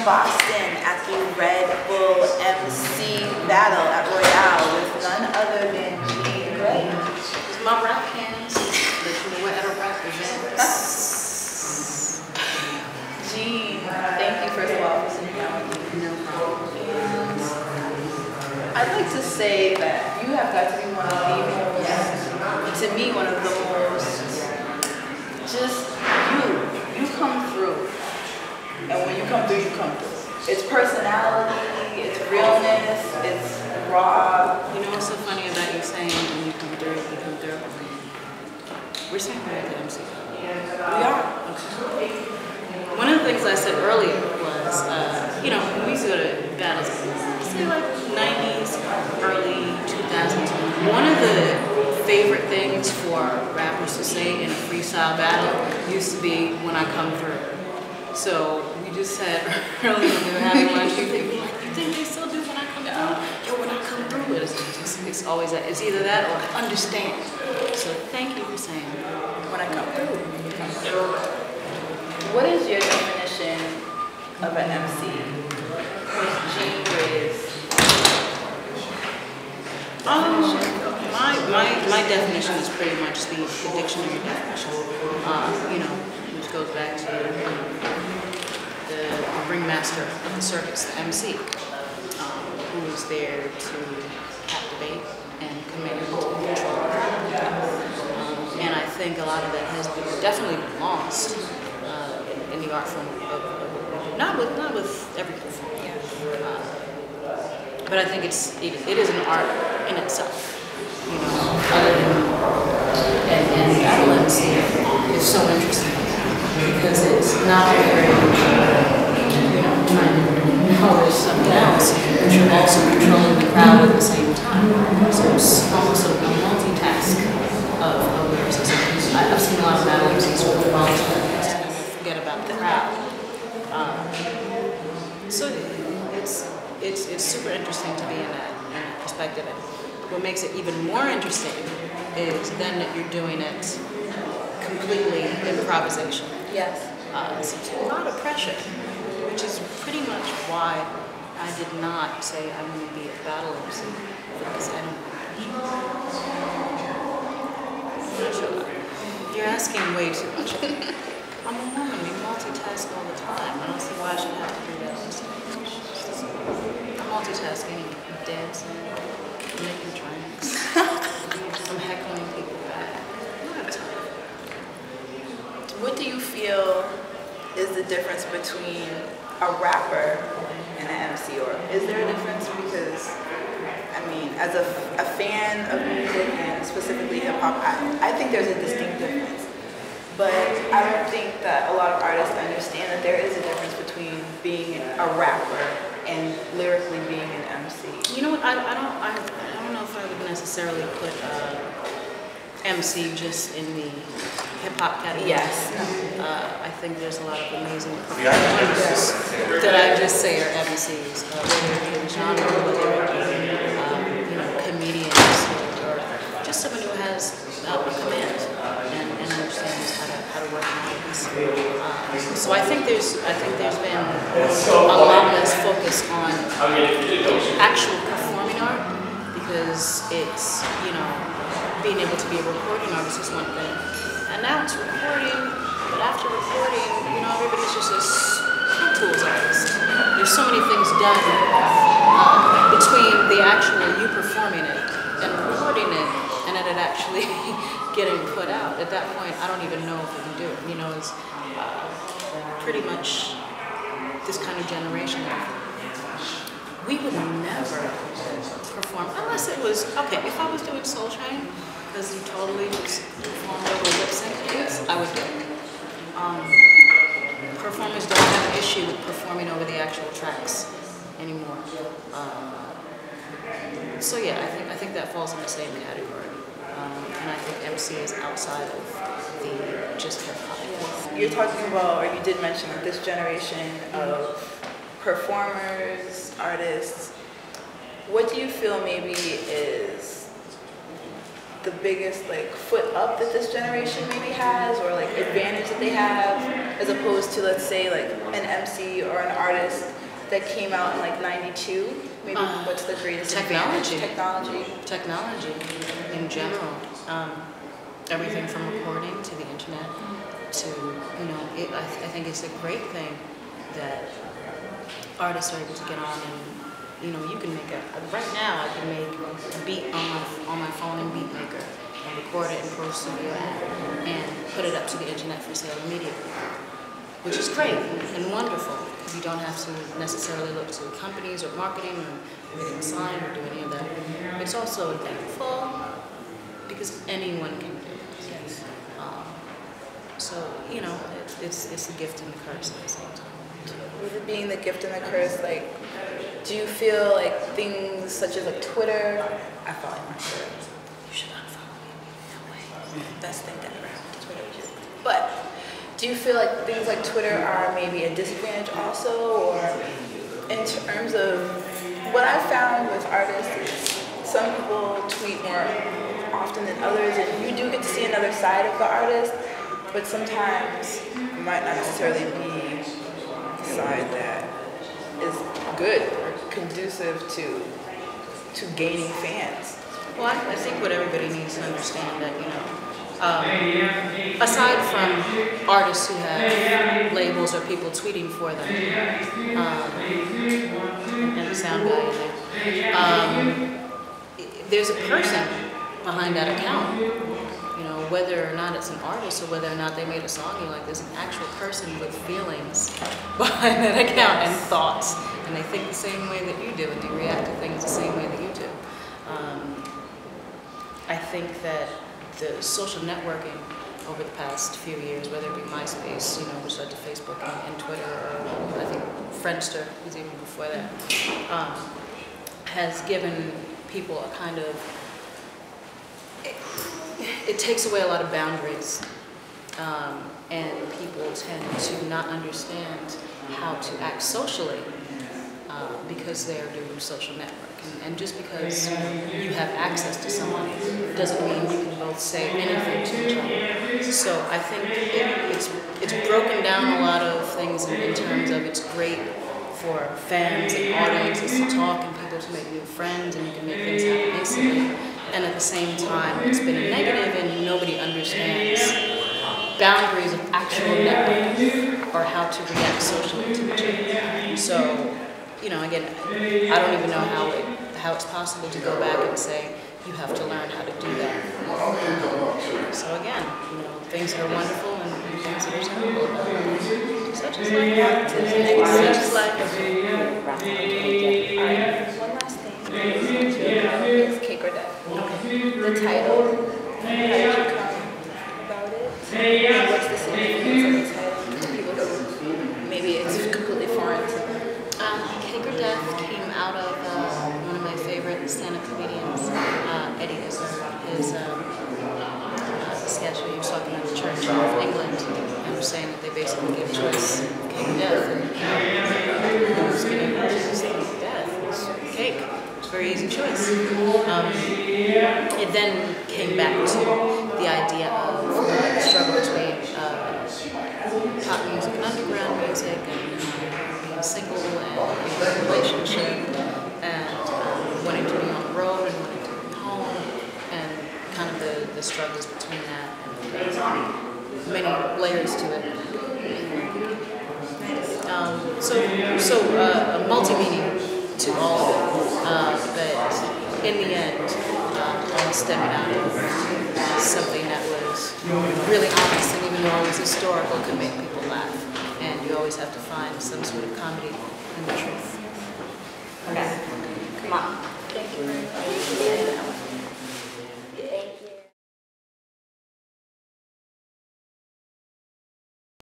Boston at the RedBull EmSee battle at Royale with none other than Jean Grae. With my rap hands, let you know what I represent. Jean, thank you first of all for sitting down with me. No problem. And I'd like to say that you have got to be one of the most, to me, one of the most, just you come through. And when you come through, you come through. It's personality, it's realness, it's raw. You know what's so funny about you saying when you come through, you come through? We're saying we're at the EmSee. We are. Okay. One of the things I said earlier was, you know, when we used to go to battles, say like 90s, early 2000s, one of the favorite things for rappers to say in a freestyle battle used to be, when I come through. So we just said earlier when we were having lunch, you think they still do when I come through? Yo, when I come through, it's always that. It's either that or I understand. So thank you for saying When I come through, you come through. What is your definition of an EmSee? What's Jean Grae's definition? My definition is pretty much the dictionary definition. You know, which goes back to the ringmaster of the circus, the EmSee, who is there to captivate and command and control. And I think a lot of that has definitely been lost in the art form not with every performer. But I think it is an art in itself. You know, and battle EmSee is so interesting because it's not very, you know, trying to polish something else, but you're also controlling the crowd at the same time. So it's almost a multitask of lyricism. I've seen a lot of battle EmSees with the volunteers and forget about the crowd. So it's super interesting to be in that perspective. And what makes it even more interesting is then that you're doing it completely improvisation. Yes. So it's a lot of pressure, which is pretty much why I did not say I'm going to be a battle EmSee, because I don't. I'm not sure. You're asking way too much. I'm a woman. We multitask all the time. I don't see why I should have to do that on stage. I'm multitasking, dancing, making drinks. I'm heckling people back. I don't have time. What do you feel is the difference between a rapper and an EmSee, or is there a difference? Because, I mean, as a fan of music and specifically hip hop, I think there's a distinct difference. But I don't think that a lot of artists understand that there is a difference between being a rapper and lyrically being an EmSee. You know what? I don't know if I would necessarily put EmSee just in the hip hop category. Yes. I think there's a lot of amazing performers that I just say are EmSees, whether it be genre, whether it be you know, comedians, or just someone who has a command and understands how to work an audience. So I think there's been a lot less focus on actual performing art, because it's, you know, being able to be a recording artist is one thing, and now it's recording. But after recording, you know, everybody's just a Pro Tools artist. There's so many things done between the actual you performing it and recording it, and then it actually getting put out. At that point, I don't even know if we can do it. You know, it's pretty much this kind of generation. We would never perform unless it was, okay, if I was doing Soul Train, because you totally just performed over lip sync beats, I would do it. Performers don't have an issue with performing over the actual tracks anymore. So yeah, I think that falls in the same category. And I think EmSee is outside of the just hip hop. You're talking about, or you did mention, like, this generation of performers, artists. What do you feel maybe is the biggest, like, foot up that this generation maybe has, or like advantage that they have, as opposed to, let's say, like an EmSee or an artist that came out in like '92? Maybe what's the greatest technology. Advantage? Technology in general. Everything from recording to the internet to, you know, I think it's a great thing that artists are able to get on and, you know, you can make right now I can make a beat on my phone in Beatmaker and record it in Pro Studio and put it up to the internet for sale immediately, which is great and wonderful. You don't have to necessarily look to companies or marketing or getting signed or do any of that. It's also thankful because anyone can do it. Yes. So, you know, it's a gift and a curse at the same time. With it being the gift and the curse, like, do you feel like things such as like Twitter? I follow you on Twitter. You should unfollow me. No way. Best thing that ever happened to Twitter. But do you feel like things like Twitter are maybe a disadvantage also, or in terms of what I've found with artists is some people tweet more often than others, and you do get to see another side of the artist, but sometimes it might not necessarily be a side that is good or conducive to gaining fans. Well, I think what everybody needs to understand that, you know, aside from artists who have labels or people tweeting for them, and the sound guy in there, there's a person behind that account. You know, whether or not it's an artist or whether or not they made a song you like, there's an actual person with feelings behind that account and thoughts, and they think the same way that you do, and they react to things the same way that you do. I think that the social networking over the past few years, whether it be MySpace, you know, which led to Facebook and Twitter, or I think Friendster was even before that, has given people a kind of, it takes away a lot of boundaries, and people tend to not understand how to act socially because they are doing social network. And just because you have access to someone doesn't mean you can both say anything to each other. So I think it's broken down a lot of things in terms of it's great for fans and audiences to talk and people to make new friends, and you can make things happen instantly. And at the same time, it's been a negative, and nobody understands boundaries of actual networking or how to react socially to each other. So, you know, again, I don't even know how it's possible to go back and say you have to learn how to do that. So again, you know, things that are wonderful and things that are terrible about it. Such is life. Such is life. Alright, one last thing. Is Cake or Death. Okay. The title. How did you come about it? And what's the significance of the title for people who maybe it's completely foreign to them? Cake or Death came out of one of my favorite stand-up comedians, Eddie Izzard. His sketch where he was talking about the Church of England and was saying that they basically gave choice of cake or death, and who was going to choose death? It was cake. It was a very easy choice. It then came back to the idea of the struggle between pop music and underground music, and being single and being in a relationship, and wanting to be on the road and wanting to be home, and kind of the struggles between that, and many layers to it. So a multi-meaning to all of it, but in the end, all stemming out of something that was really honest, and even though it was historical, could make people laugh. And you always have to find some sort of comedy in the truth. Okay. Come on. Thank you very much.